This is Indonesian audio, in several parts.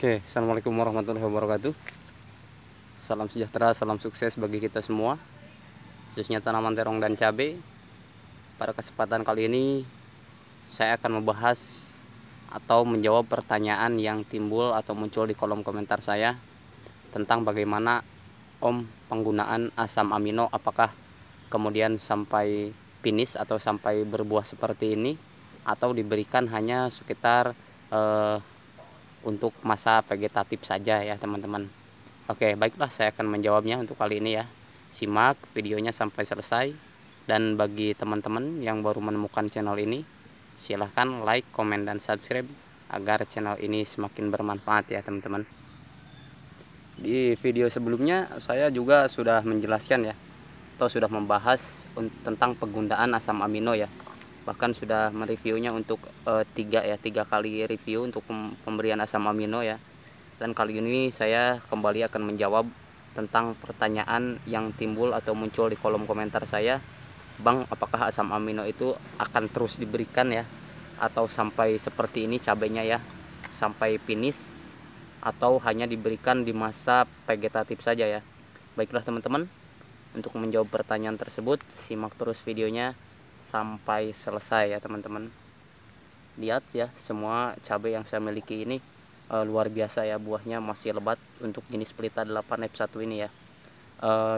Oke, assalamualaikum warahmatullahi wabarakatuh. Salam sejahtera, salam sukses bagi kita semua, khususnya tanaman terong dan cabai. Pada kesempatan kali ini saya akan membahas atau menjawab pertanyaan yang timbul atau muncul di kolom komentar saya tentang bagaimana penggunaan asam amino, apakah kemudian sampai finish atau sampai berbuah seperti ini, atau diberikan hanya sekitar untuk masa vegetatif saja ya teman-teman. Oke, baiklah, saya akan menjawabnya untuk kali ini ya. Simak videonya sampai selesai. Dan bagi teman-teman yang baru menemukan channel ini, silahkan like, komen, dan subscribe agar channel ini semakin bermanfaat ya teman-teman. Di video sebelumnya saya juga sudah menjelaskan ya, atau sudah membahas tentang penggunaan asam amino ya. Bahkan sudah mereviewnya untuk tiga kali review untuk pemberian asam amino ya. Dan kali ini saya kembali akan menjawab tentang pertanyaan yang timbul atau muncul di kolom komentar saya. Bang, apakah asam amino itu akan terus diberikan ya, atau sampai seperti ini cabenya ya, sampai finish, atau hanya diberikan di masa vegetatif saja ya. Baiklah teman-teman, untuk menjawab pertanyaan tersebut simak terus videonya sampai selesai ya teman-teman. Lihat ya, semua cabai yang saya miliki ini luar biasa ya, buahnya masih lebat untuk jenis pelita 8F1 ini ya.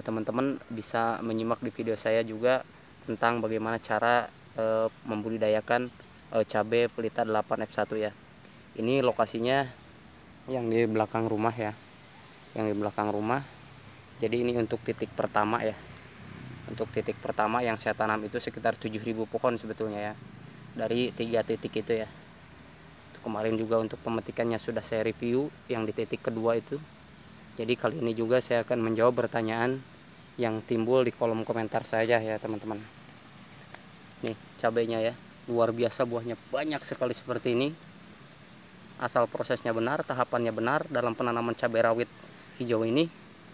Teman-teman bisa menyimak di video saya juga tentang bagaimana cara membudidayakan cabai pelita 8F1 ya. Ini lokasinya yang di belakang rumah ya, yang di belakang rumah. Jadi ini untuk titik pertama ya. Untuk titik pertama yang saya tanam itu sekitar 7.000 pohon sebetulnya ya, dari 3 titik itu ya. Kemarin juga untuk pemetikannya sudah saya review yang di titik kedua itu. Jadi kali ini juga saya akan menjawab pertanyaan yang timbul di kolom komentar saya ya teman-teman. Nih cabainya ya, luar biasa, buahnya banyak sekali seperti ini. Asal prosesnya benar, tahapannya benar dalam penanaman cabai rawit hijau ini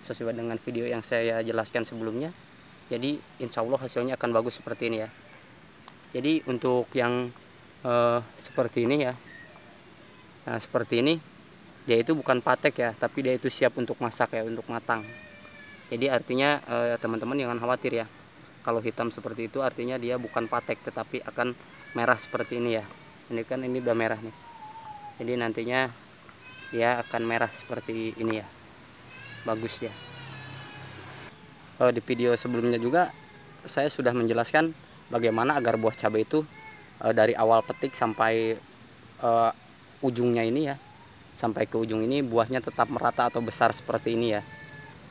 sesuai dengan video yang saya jelaskan sebelumnya. Jadi insya Allah hasilnya akan bagus seperti ini ya. Jadi untuk yang seperti ini ya, nah seperti ini, dia itu bukan patek ya, tapi dia itu siap untuk masak ya, untuk matang. Jadi artinya teman-teman jangan khawatir ya, kalau hitam seperti itu artinya dia bukan patek, tetapi akan merah seperti ini ya. Ini kan ini udah merah nih, jadi nantinya dia akan merah seperti ini ya, bagus ya. Di video sebelumnya juga saya sudah menjelaskan bagaimana agar buah cabai itu dari awal petik sampai ujungnya ini ya, sampai ke ujung ini buahnya tetap merata atau besar seperti ini ya.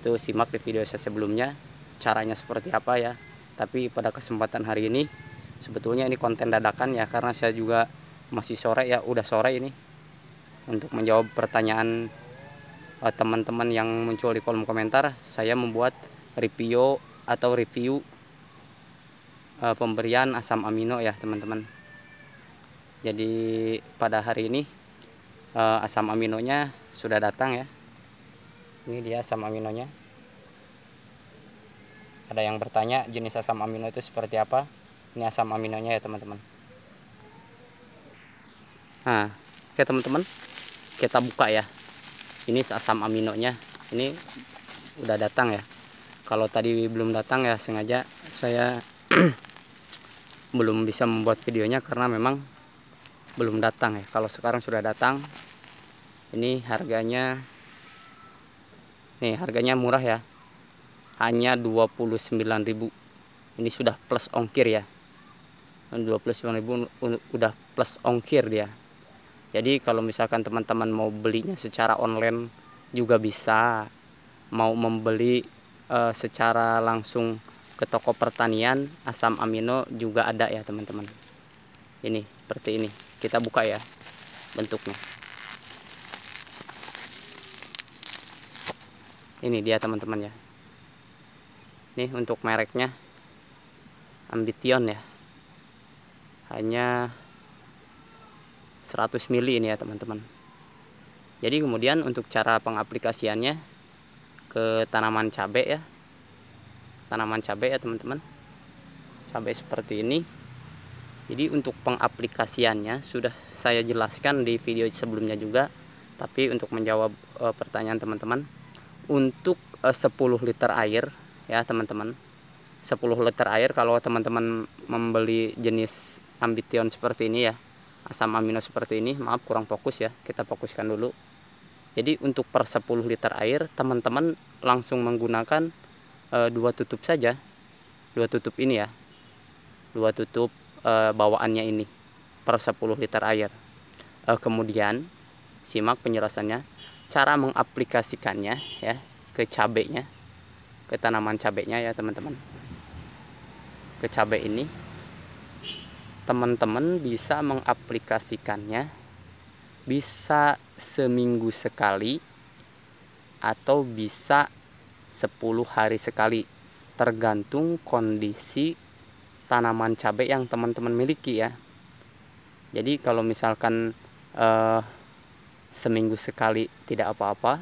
Itu simak di video saya sebelumnya caranya seperti apa ya. Tapi pada kesempatan hari ini sebetulnya ini konten dadakan ya, karena saya juga masih sore ya, udah sore ini, untuk menjawab pertanyaan teman-teman yang muncul di kolom komentar. Saya membuat review pemberian asam amino ya teman-teman. Jadi pada hari ini asam aminonya sudah datang ya. Ini dia asam aminonya. Ada yang bertanya jenis asam amino itu seperti apa. Ini asam aminonya ya teman-teman. Nah oke teman-teman, kita buka ya. Ini asam aminonya, ini udah datang ya. Kalau tadi belum datang ya, sengaja saya belum bisa membuat videonya karena memang belum datang ya. Kalau sekarang sudah datang. Ini harganya, nih harganya murah ya, hanya 29.000. Ini sudah plus ongkir ya, 29.000 udah plus ongkir dia. Jadi kalau misalkan teman-teman mau belinya secara online juga bisa, mau membeli secara langsung ke toko pertanian asam amino juga ada ya teman-teman. Ini seperti ini, kita buka ya bentuknya. Ini dia teman-teman ya. Ini untuk mereknya Ambition ya, hanya 100 ml ini ya teman-teman. Jadi kemudian untuk cara pengaplikasiannya ke tanaman cabai ya, tanaman cabai ya teman-teman, cabai seperti ini. Jadi untuk pengaplikasiannya sudah saya jelaskan di video sebelumnya juga Tapi untuk menjawab pertanyaan teman-teman, untuk 10 liter air ya teman-teman, 10 liter air kalau teman-teman membeli jenis Ambition seperti ini ya, asam amino seperti ini, maaf kurang fokus ya, kita fokuskan dulu. Jadi untuk per 10 liter air teman-teman langsung menggunakan 2 tutup saja, 2 tutup ini ya, 2 tutup bawaannya ini per 10 liter air. Kemudian simak penjelasannya, cara mengaplikasikannya ya ke cabenya, ke tanaman cabenya ya teman-teman. Ke cabai ini teman-teman bisa mengaplikasikannya bisa seminggu sekali atau bisa 10 hari sekali, tergantung kondisi tanaman cabai yang teman-teman miliki ya. Jadi kalau misalkan seminggu sekali tidak apa-apa,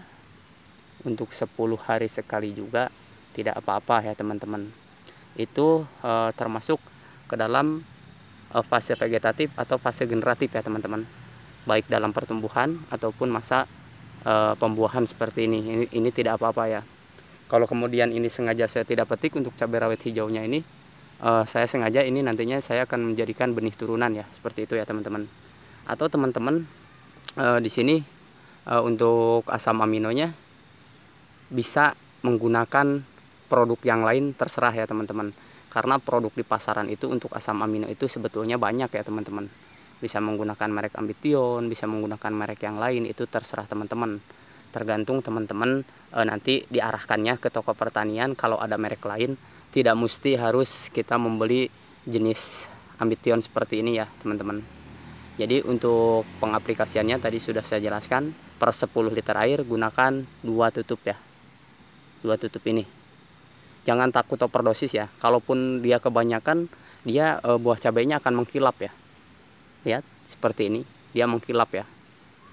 untuk 10 hari sekali juga tidak apa-apa ya teman-teman. Itu termasuk ke dalam fase vegetatif atau fase generatif ya teman-teman, baik dalam pertumbuhan ataupun masa pembuahan seperti ini. Ini tidak apa-apa ya. Kalau kemudian ini sengaja saya tidak petik untuk cabai rawit hijaunya ini, saya sengaja ini nantinya saya akan menjadikan benih turunan ya, seperti itu ya teman-teman. Atau teman-teman di sini untuk asam aminonya bisa menggunakan produk yang lain, terserah ya teman-teman, karena produk di pasaran itu untuk asam amino itu sebetulnya banyak ya teman-teman. Bisa menggunakan merek Ambition, bisa menggunakan merek yang lain, itu terserah teman-teman, tergantung teman-teman nanti diarahkannya ke toko pertanian. Kalau ada merek lain, tidak mesti harus kita membeli jenis Ambition seperti ini ya teman-teman. Jadi untuk pengaplikasiannya tadi sudah saya jelaskan, per 10 liter air gunakan 2 tutup ya, 2 tutup ini. Jangan takut overdosis ya, kalaupun dia kebanyakan, dia buah cabainya akan mengkilap ya. Lihat seperti ini, dia mengkilap ya,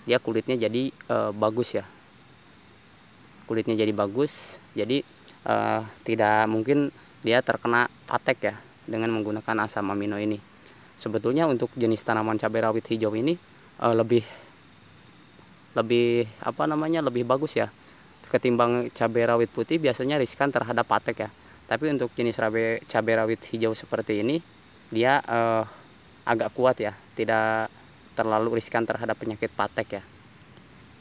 dia kulitnya jadi bagus ya, kulitnya jadi bagus. Jadi tidak mungkin dia terkena patek ya dengan menggunakan asam amino ini. Sebetulnya untuk jenis tanaman cabai rawit hijau ini lebih lebih bagus ya ketimbang cabai rawit putih. Biasanya riskan terhadap patek ya, tapi untuk jenis cabai rawit hijau seperti ini dia agak kuat ya, tidak terlalu riskan terhadap penyakit patek ya.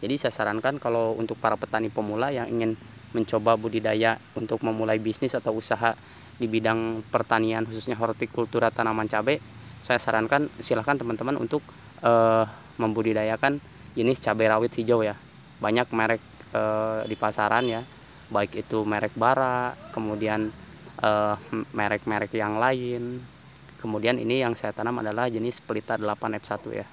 Jadi saya sarankan kalau untuk para petani pemula yang ingin mencoba budidaya untuk memulai bisnis atau usaha di bidang pertanian, khususnya hortikultura tanaman cabai, saya sarankan silahkan teman-teman untuk membudidayakan jenis cabai rawit hijau ya. Banyak merek di pasaran ya, baik itu merek Bara, kemudian merek-merek yang lain. Kemudian ini yang saya tanam adalah jenis Pelita 8F1 ya.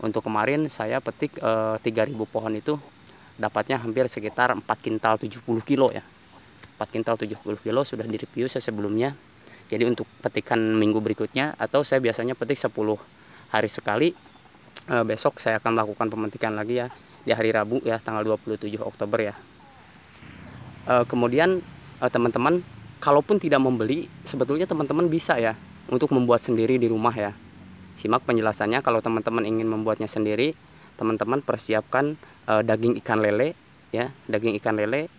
Untuk kemarin saya petik 3000 pohon itu dapatnya hampir sekitar 4 kintal 70 kilo ya. 4 kintal 70 kilo sudah direview saya sebelumnya. Jadi untuk petikan minggu berikutnya, atau saya biasanya petik 10 hari sekali, besok saya akan melakukan pemetikan lagi ya di hari Rabu ya, tanggal 27 Oktober ya. Kemudian teman-teman kalaupun tidak membeli, sebetulnya teman-teman bisa ya untuk membuat sendiri di rumah ya. Simak penjelasannya. Kalau teman-teman ingin membuatnya sendiri, teman-teman persiapkan daging ikan lele ya, daging ikan lele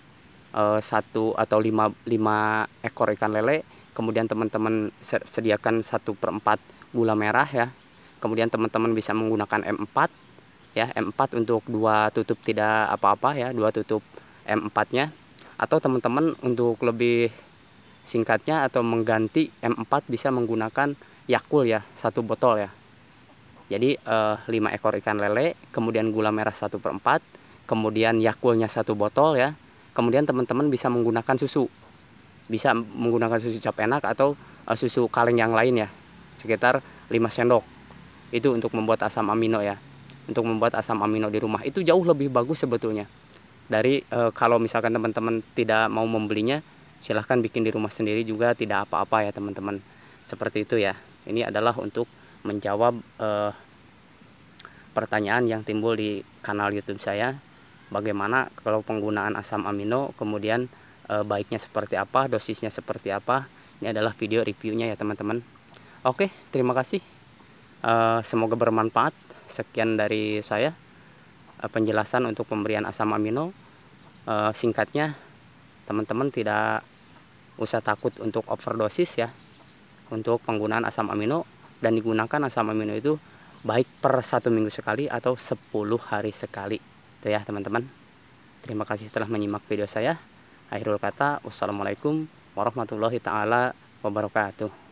1 atau 5 ekor ikan lele. Kemudian teman-teman sediakan 1/4 gula merah ya. Kemudian teman-teman bisa menggunakan M4 ya, M4 untuk 2 tutup tidak apa-apa ya, 2 tutup M4-nya. Atau teman-teman untuk lebih singkatnya atau mengganti M4 bisa menggunakan Yakul ya, 1 botol ya. Jadi 5 ekor ikan lele, kemudian gula merah 1/4, kemudian Yakulnya 1 botol ya. Kemudian teman-teman bisa menggunakan susu. Bisa menggunakan susu cap enak atau susu kaleng yang lain ya, sekitar 5 sendok. Itu untuk membuat asam amino ya. Untuk membuat asam amino di rumah itu jauh lebih bagus sebetulnya dari kalau misalkan teman-teman tidak mau membelinya, silahkan bikin di rumah sendiri juga tidak apa-apa ya teman-teman. Seperti itu ya. Ini adalah untuk menjawab pertanyaan yang timbul di kanal YouTube saya. Bagaimana kalau penggunaan asam amino, kemudian baiknya seperti apa, dosisnya seperti apa. Ini adalah video reviewnya ya teman-teman. Oke, terima kasih. Semoga bermanfaat. Sekian dari saya. penjelasan untuk pemberian asam amino. Singkatnya, teman-teman tidak usah takut untuk overdosis ya untuk penggunaan asam amino, dan digunakan asam amino itu baik per 1 minggu sekali atau 10 hari sekali. Itu ya teman-teman. Terima kasih telah menyimak video saya. Akhirul kata, wassalamualaikum warahmatullahi taala wabarakatuh.